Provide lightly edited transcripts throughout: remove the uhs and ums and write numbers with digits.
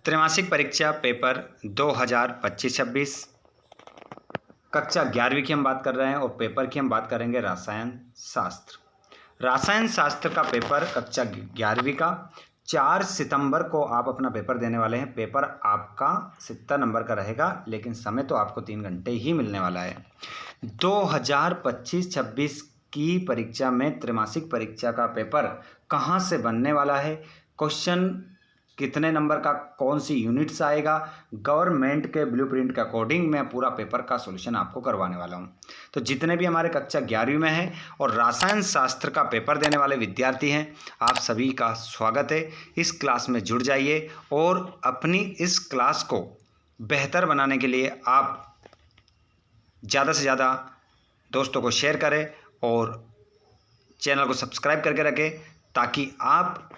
त्रैमासिक परीक्षा पेपर 2025-26 कक्षा 11वीं की हम बात कर रहे हैं और पेपर की हम बात करेंगे रसायन शास्त्र। रसायन शास्त्र का पेपर कक्षा 11वीं का 4 सितंबर को आप अपना पेपर देने वाले हैं। पेपर आपका 70 नंबर का रहेगा, लेकिन समय तो आपको 3 घंटे ही मिलने वाला है। 2025-26 की परीक्षा में त्रैमासिक परीक्षा का पेपर कहाँ से बनने वाला है, क्वेश्चन कितने नंबर का, कौन सी यूनिट्स आएगा, गवर्नमेंट के ब्लूप्रिंट के अकॉर्डिंग मैं पूरा पेपर का सॉल्यूशन आपको करवाने वाला हूं। तो जितने भी हमारे कक्षा 11वीं में हैं और रसायन शास्त्र का पेपर देने वाले विद्यार्थी हैं, आप सभी का स्वागत है। इस क्लास में जुड़ जाइए और अपनी इस क्लास को बेहतर बनाने के लिए आप ज़्यादा से ज़्यादा दोस्तों को शेयर करें और चैनल को सब्सक्राइब करके रखें, ताकि आप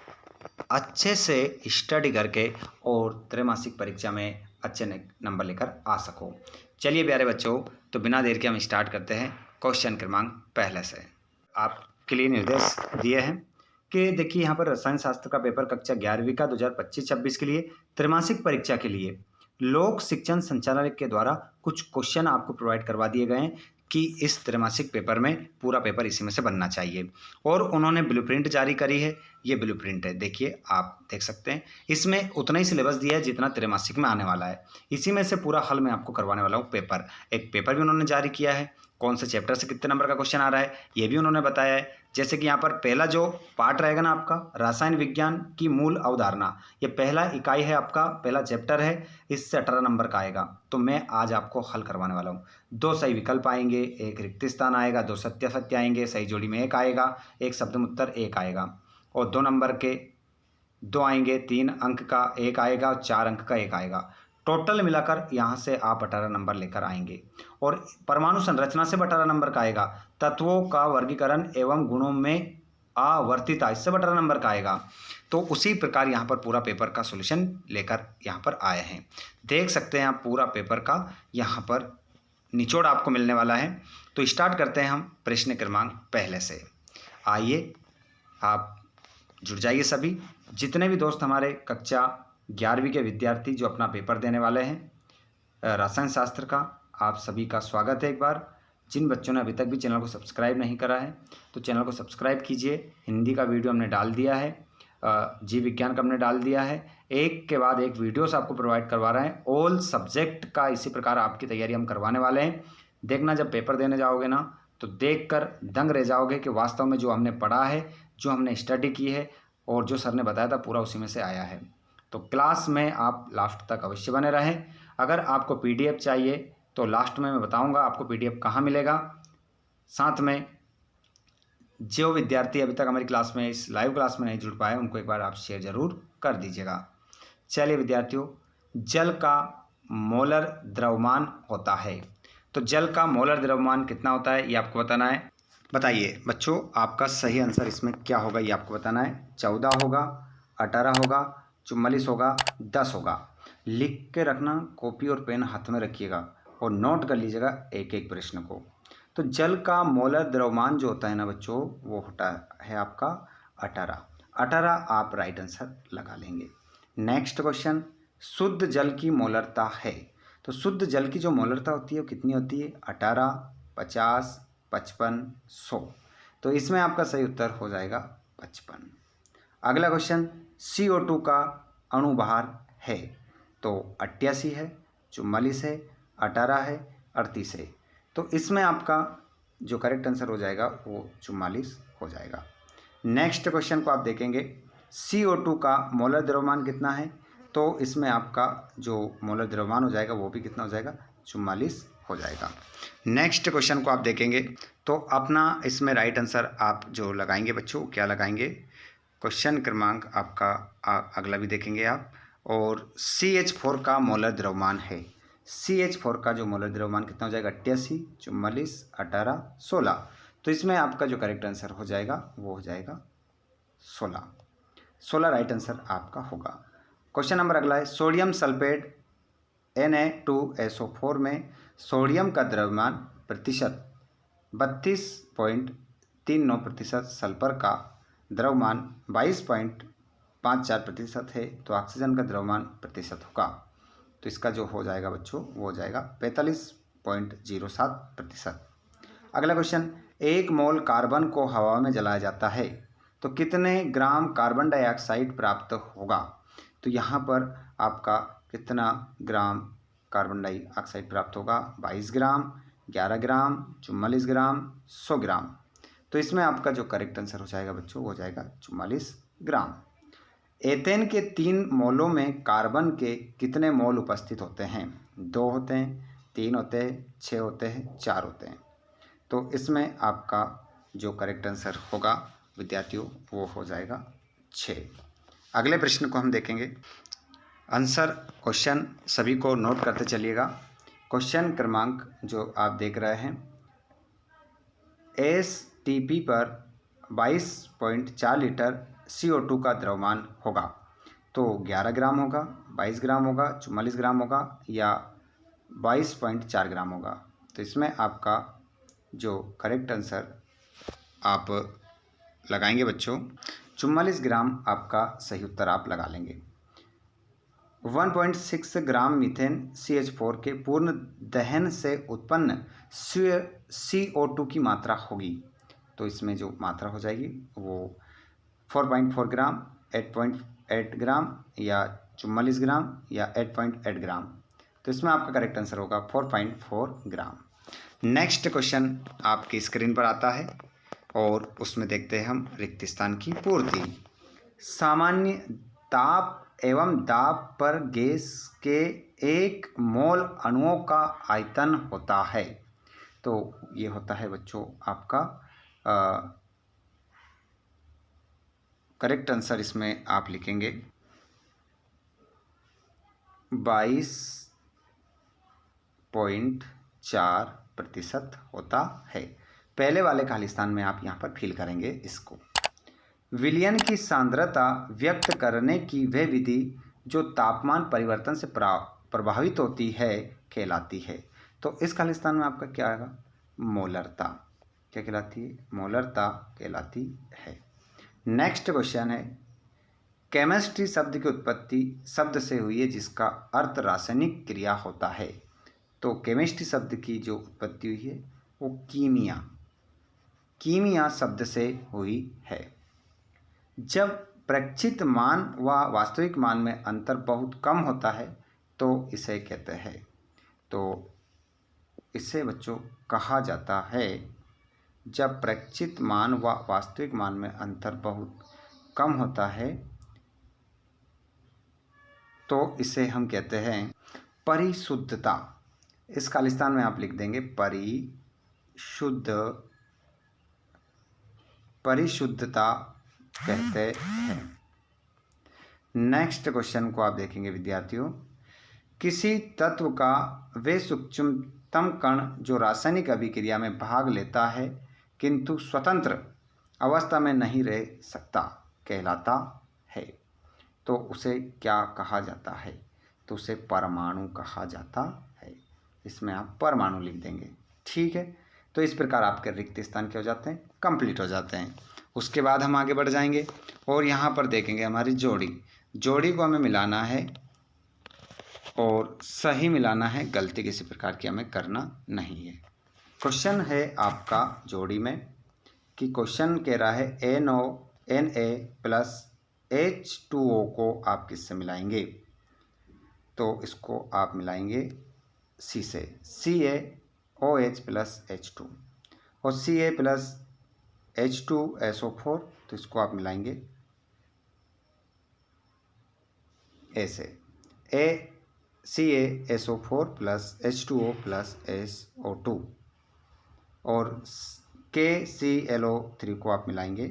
अच्छे से स्टडी करके और त्रैमासिक परीक्षा में अच्छे नंबर लेकर आ सको। चलिए प्यारे बच्चों, तो बिना देर के हम स्टार्ट करते हैं क्वेश्चन क्रमांक पहले से। आपके लिए निर्देश दिए हैं कि देखिए यहाँ पर रसायन शास्त्र का पेपर कक्षा 11वीं का 2025-26 के लिए त्रैमासिक परीक्षा के लिए लोक शिक्षण संचालक के द्वारा कुछ क्वेश्चन आपको प्रोवाइड करवा दिए गए हैं कि इस त्रैमासिक पेपर में पूरा पेपर इसी में से बनना चाहिए, और उन्होंने ब्लूप्रिंट जारी करी है। ये ब्लूप्रिंट है, देखिए आप देख सकते हैं। इसमें उतना ही सिलेबस दिया है जितना त्रैमासिक में आने वाला है। इसी में से पूरा हल मैं आपको करवाने वाला हूँ। पेपर एक पेपर भी उन्होंने जारी किया है, कौन से चैप्टर से कितने नंबर का क्वेश्चन आ रहा है ये भी उन्होंने बताया है। जैसे कि यहाँ पर पहला जो पार्ट रहेगा ना आपका, रासायन विज्ञान की मूल अवधारणा, ये पहला इकाई है आपका, पहला चैप्टर है। इससे 18 नंबर का आएगा। तो मैं आज आपको हल करवाने वाला हूँ। 2 सही विकल्प आएंगे, एक रिक्त स्थान आएगा, 2 सत्य आएंगे, सही जोड़ी में 1 आएगा, एक शब्दमुत्तर 1 आएगा, और 2 नंबर के 2 आएंगे, 3 अंक का 1 आएगा और 4 अंक का 1 आएगा। टोटल मिलाकर यहाँ से आप 18 नंबर लेकर आएंगे। और परमाणु संरचना से 18 नंबर का आएगा। तत्वों का वर्गीकरण एवं गुणों में आवर्तिता, इससे 18 नंबर का आएगा। तो उसी प्रकार यहाँ पर पूरा पेपर का सॉल्यूशन लेकर यहाँ पर आए हैं। देख सकते हैं आप पूरा पेपर का यहाँ पर निचोड़ आपको मिलने वाला है। तो स्टार्ट करते हैं हम प्रश्न क्रमांक पहले से। आइए आप जुड़ जाइए सभी, जितने भी दोस्त हमारे कक्षा 11वीं के विद्यार्थी जो अपना पेपर देने वाले हैं रसायन शास्त्र का, आप सभी का स्वागत है। एक बार जिन बच्चों ने अभी तक भी चैनल को सब्सक्राइब नहीं करा है तो चैनल को सब्सक्राइब कीजिए। हिंदी का वीडियो हमने डाल दिया है, जीव विज्ञान का हमने डाल दिया है, एक के बाद एक वीडियोस आपको प्रोवाइड करवा रहे हैं। ऑल सब्जेक्ट का इसी प्रकार आपकी तैयारी हम करवाने वाले हैं। देखना, जब पेपर देने जाओगे ना तो देखकर दंग रह जाओगे कि वास्तव में जो हमने पढ़ा है, जो हमने स्टडी की है और जो सर ने बताया था पूरा उसी में से आया है। तो क्लास में आप लास्ट तक अवश्य बने रहें। अगर आपको पीडीएफ चाहिए तो लास्ट में मैं बताऊंगा आपको पीडीएफ कहाँ मिलेगा। साथ में जो विद्यार्थी अभी तक हमारी क्लास में, इस लाइव क्लास में नहीं जुड़ पाए, उनको एक बार आप शेयर ज़रूर कर दीजिएगा। चलिए विद्यार्थियों, जल का मोलर द्रव्यमान होता है। तो जल का मोलर द्रव्यमान कितना होता है ये आपको बताना है। बताइए बच्चों, आपका सही आंसर इसमें क्या होगा ये आपको बताना है। 14 होगा, 18 होगा, 44 होगा, 10 होगा। लिख के रखना, कॉपी और पेन हाथ में रखिएगा और नोट कर लीजिएगा एक एक प्रश्न को। तो जल का मोलर द्रव्यमान जो होता है ना बच्चों, वो होता है आपका 18। 18 आप राइट आंसर लगा लेंगे। नेक्स्ट क्वेश्चन, शुद्ध जल की मोलरता है। तो शुद्ध जल की जो मोलरता होती है वो कितनी होती है? 18, 50, 55, 100। तो इसमें आपका सही उत्तर हो जाएगा 55। अगला क्वेश्चन, CO2 का अणुभार है। तो 88 है, 44 है, 18 है, 38 है। तो इसमें आपका जो करेक्ट आंसर हो जाएगा वो 44 हो जाएगा। नेक्स्ट क्वेश्चन को आप देखेंगे, CO2 का मोलर द्रव्यमान कितना है। तो इसमें आपका जो मोलर द्रव्यमान हो जाएगा वो भी कितना हो जाएगा? 44 हो जाएगा। नेक्स्ट क्वेश्चन को आप देखेंगे तो अपना इसमें राइट आंसर आप जो लगाएंगे बच्चों, क्या लगाएंगे? क्वेश्चन क्रमांक आपका अगला भी देखेंगे आप। और CH4 का मोलर द्रव्यमान है। CH4 का जो मोलर द्रव्यमान कितना हो जाएगा? 88, 44, 18, 16। तो इसमें आपका जो करेक्ट आंसर हो जाएगा वो हो जाएगा 16। 16 राइट आंसर आपका होगा। क्वेश्चन नंबर अगला है, सोडियम सल्फेट Na2SO4 में सोडियम का द्रव्यमान प्रतिशत 32.39%, सल्फर का द्रव्यमान 22.39 5.4% है तो ऑक्सीजन का द्रव्यमान प्रतिशत होगा, तो इसका जो हो जाएगा बच्चों वो हो जाएगा 45.07%। अगला क्वेश्चन, 1 मोल कार्बन को हवा में जलाया जाता है तो कितने ग्राम कार्बन डाइऑक्साइड प्राप्त होगा? तो यहाँ पर आपका कितना ग्राम कार्बन डाइऑक्साइड प्राप्त होगा? 22 ग्राम, 11 ग्राम, 44 ग्राम, 100 ग्राम। तो इसमें आपका जो करेक्ट आंसर हो जाएगा बच्चों वो हो जाएगा 44 ग्राम। एथेन के 3 मोलों में कार्बन के कितने मोल उपस्थित होते हैं? 2 होते हैं, 3 होते हैं, 6 होते हैं, 4 होते हैं। तो इसमें आपका जो करेक्ट आंसर होगा विद्यार्थियों वो हो जाएगा 6। अगले प्रश्न को हम देखेंगे। आंसर क्वेश्चन सभी को नोट करते चलिएगा। क्वेश्चन क्रमांक जो आप देख रहे हैं, STP पर 22.4 लीटर CO2 का द्रव्यमान होगा तो 11 ग्राम होगा, 22 ग्राम होगा, 44 ग्राम होगा या 22.4 ग्राम होगा? तो इसमें आपका जो करेक्ट आंसर आप लगाएंगे बच्चों 44 ग्राम आपका सही उत्तर आप लगा लेंगे। 1.6 ग्राम मीथेन CH4 के पूर्ण दहन से उत्पन्न CO2 की मात्रा होगी, तो इसमें जो मात्रा हो जाएगी वो 4.4 ग्राम, 8.8 ग्राम या 44 ग्राम या 8.8 ग्राम। तो इसमें आपका करेक्ट आंसर होगा 4.4 ग्राम। नेक्स्ट क्वेश्चन आपकी स्क्रीन पर आता है और उसमें देखते हैं हम रिक्त स्थान की पूर्ति। सामान्य ताप एवं दाब पर गैस के 1 मोल अणुओं का आयतन होता है, तो ये होता है बच्चों आपका करेक्ट आंसर इसमें आप लिखेंगे 22.4% होता है। पहले वाले खालिस्तान में आप यहाँ पर फिल करेंगे इसको। विलयन की सांद्रता व्यक्त करने की वह विधि जो तापमान परिवर्तन से प्रभावित होती है कहलाती है, तो इस खालिस्तान में आपका क्या आएगा? मोलरता। क्या कहलाती है? मोलरता कहलाती है। नेक्स्ट क्वेश्चन है, केमिस्ट्री शब्द की उत्पत्ति शब्द से हुई है जिसका अर्थ रासायनिक क्रिया होता है, तो केमिस्ट्री शब्द की जो उत्पत्ति हुई है वो कीमिया शब्द से हुई है। जब प्रक्षित मान व वास्तविक मान में अंतर बहुत कम होता है तो इसे कहते हैं, तो इसे बच्चों कहा जाता है, जब प्रक्षित मान व वास्तविक मान में अंतर बहुत कम होता है तो इसे हम कहते हैं परिशुद्धता। इस खालिस्तान में आप लिख देंगे परिशुद्धता कहते हैं। नेक्स्ट क्वेश्चन को आप देखेंगे विद्यार्थियों, किसी तत्व का वे सूक्ष्मतम कण जो रासायनिक अभिक्रिया में भाग लेता है किंतु स्वतंत्र अवस्था में नहीं रह सकता कहलाता है, तो उसे क्या कहा जाता है? तो उसे परमाणु कहा जाता है। इसमें आप परमाणु लिख देंगे। ठीक है, तो इस प्रकार आपके रिक्त स्थान क्या हो जाते हैं? कंप्लीट हो जाते हैं। उसके बाद हम आगे बढ़ जाएंगे और यहाँ पर देखेंगे हमारी जोड़ी को हमें मिलाना है और सही मिलाना है, गलती किसी प्रकार की हमें करना नहीं है। क्वेश्चन है आपका जोड़ी में कि क्वेश्चन कह रहा है Na प्लस H2O को आप किससे मिलाएंगे? तो इसको आप मिलाएंगे C से, CaOH प्लस H2 और Ca प्लस H2SO4, तो इसको आप मिलाएंगे A से, CaSO4 plus H2O plus SO2 और KClO3 को आप मिलाएंगे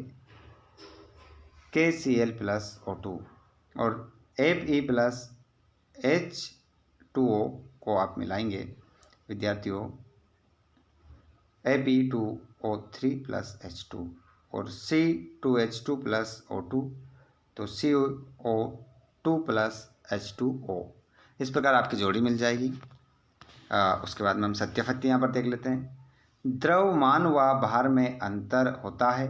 KCl प्लस O2 और Fe प्लस H2O को आप मिलाएंगे विद्यार्थियों Fe2O3 प्लस H2 और C2H2 प्लस O2, तो CO2 प्लस H2O। इस प्रकार आपकी जोड़ी मिल जाएगी। उसके बाद में हम सत्यापत्ति यहाँ पर देख लेते हैं। द्रव्यमान व भार में अंतर होता है?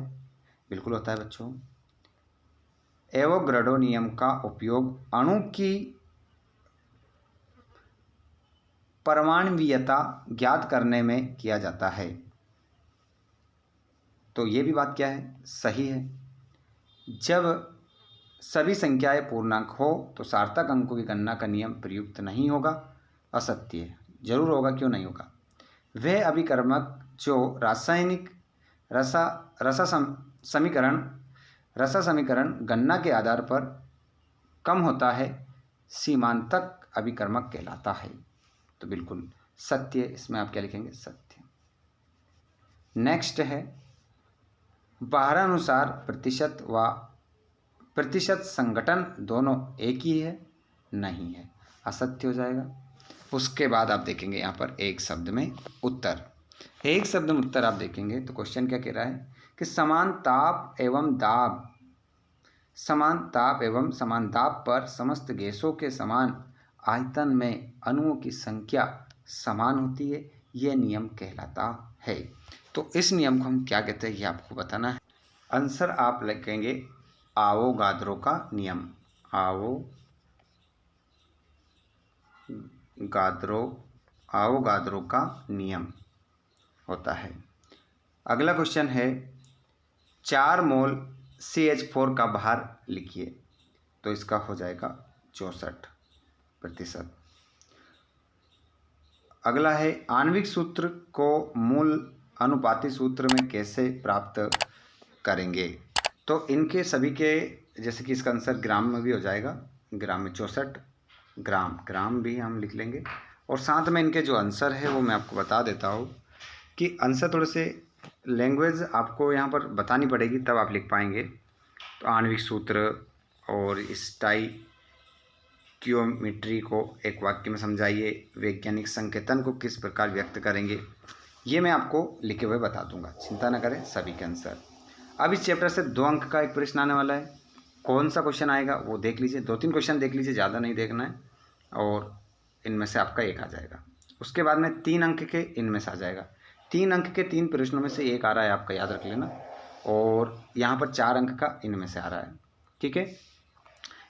बिल्कुल होता है बच्चों। एवोगैड्रो नियम का उपयोग अणु की परमाणुवीयता ज्ञात करने में किया जाता है। तो ये भी बात क्या है, सही है। जब सभी संख्याएं पूर्णांक हो तो सार्थक अंकों की गणना का नियम प्रयुक्त नहीं होगा, असत्य है। जरूर होगा, क्यों नहीं होगा। वह अभिकर्मक जो रासायनिक रसा समीकरण गणना के आधार पर कम होता है, सीमांतक अभिकर्मक कहलाता है। तो बिल्कुल सत्य, इसमें आप क्या लिखेंगे, सत्य। नेक्स्ट है, बाहरानुसार प्रतिशत व प्रतिशत संगठन दोनों एक ही है, नहीं है, असत्य हो जाएगा। उसके बाद आप देखेंगे यहाँ पर एक शब्द में उत्तर। एक शब्द में उत्तर आप देखेंगे तो क्वेश्चन क्या कह रहा है कि समान ताप एवं समान दाब पर समस्त गैसों के समान आयतन में अणुओं की संख्या समान होती है, यह नियम कहलाता है। तो इस नियम को हम क्या कहते हैं, ये आपको बताना है। आंसर आप लिखेंगे आवोगाद्रो का नियम। आवोगाद्रो का नियम होता है। अगला क्वेश्चन है, 4 मोल CH4 का भार लिखिए। तो इसका हो जाएगा 64%। अगला है, आणविक सूत्र को मूल अनुपाती सूत्र में कैसे प्राप्त करेंगे। तो इनके सभी के, जैसे कि इसका आंसर ग्राम में भी हो जाएगा, ग्राम में 64 ग्राम भी हम लिख लेंगे। और साथ में इनके जो आंसर है वो मैं आपको बता देता हूँ कि आंसर थोड़े से लैंग्वेज आपको यहाँ पर बतानी पड़ेगी, तब आप लिख पाएंगे। तो आणविक सूत्र और स्टाइकियोमेट्री को एक वाक्य में समझाइए, वैज्ञानिक संकेतन को किस प्रकार व्यक्त करेंगे, ये मैं आपको लिखे हुए बता दूंगा, चिंता न करें सभी के आंसर। अब इस चैप्टर से 2 अंक का एक प्रश्न आने वाला है। कौन सा क्वेश्चन आएगा वो देख लीजिए, 2-3 क्वेश्चन देख लीजिए, ज़्यादा नहीं देखना है, और इनमें से आपका एक आ जाएगा। उसके बाद में 3 अंक के इनमें से आ जाएगा। 3 अंक के 3 प्रश्नों में से एक आ रहा है, आपका याद रख लेना। और यहाँ पर 4 अंक का इनमें से आ रहा है, ठीक है।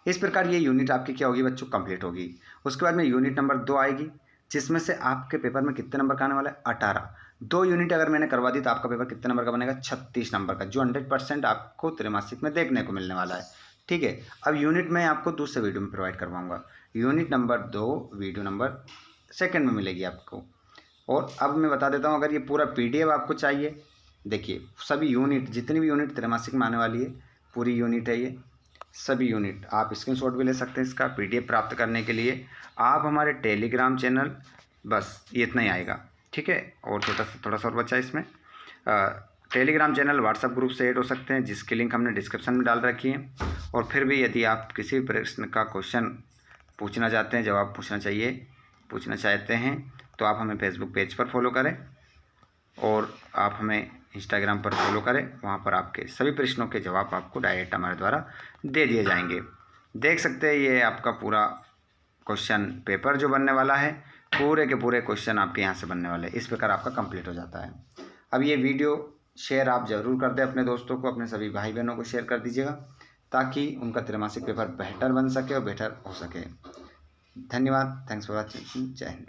इस प्रकार ये यूनिट आपकी क्या होगी बच्चों, कंप्लीट होगी। उसके बाद में यूनिट नंबर 2 आएगी, जिसमें से आपके पेपर में कितने नंबर का आने वाला है, 18। 2 यूनिट अगर मैंने करवा दी तो आपका पेपर कितने नंबर का बनेगा, 36 नंबर का, जो 100% आपको त्रैमासिक में देखने को मिलने वाला है, ठीक है। अब यूनिट मैं आपको दूसरे वीडियो में प्रोवाइड करवाऊंगा। यूनिट नंबर 2 वीडियो नंबर 2 में मिलेगी आपको। और अब मैं बता देता हूँ, अगर ये पूरा PDF आपको चाहिए, देखिए सभी यूनिट, जितनी भी यूनिट त्रैमासिक में आने वाली है, पूरी यूनिट है ये, सभी यूनिट आप स्क्रीनशॉट भी ले सकते हैं। इसका PDF प्राप्त करने के लिए आप हमारे टेलीग्राम चैनल, बस ये इतना ही आएगा, ठीक है। और थोड़ा सा और बचा इसमें, टेलीग्राम चैनल व्हाट्सएप ग्रुप से ऐड हो सकते हैं, जिसकी लिंक हमने डिस्क्रिप्शन में डाल रखी है। और फिर भी यदि आप किसी प्रश्न का क्वेश्चन पूछना चाहते हैं, जवाब पूछना चाहते हैं, तो आप हमें फेसबुक पेज पर फॉलो करें और आप हमें इंस्टाग्राम पर फॉलो करें। वहाँ पर आपके सभी प्रश्नों के जवाब आपको डायरेक्ट हमारे द्वारा दे दिए जाएंगे। देख सकते हैं ये आपका पूरा क्वेश्चन पेपर जो बनने वाला है, पूरे के पूरे क्वेश्चन आपके यहाँ से बनने वाले हैं। इस प्रकार आपका कंप्लीट हो जाता है। अब ये वीडियो शेयर आप ज़रूर कर दें अपने दोस्तों को, अपने सभी भाई बहनों को शेयर कर दीजिएगा, ताकि उनका त्रैमासिक पेपर बेहतर बन सके और बेहतर हो सके। धन्यवाद, थैंक्स फॉर वॉचिंग, जय हिंद।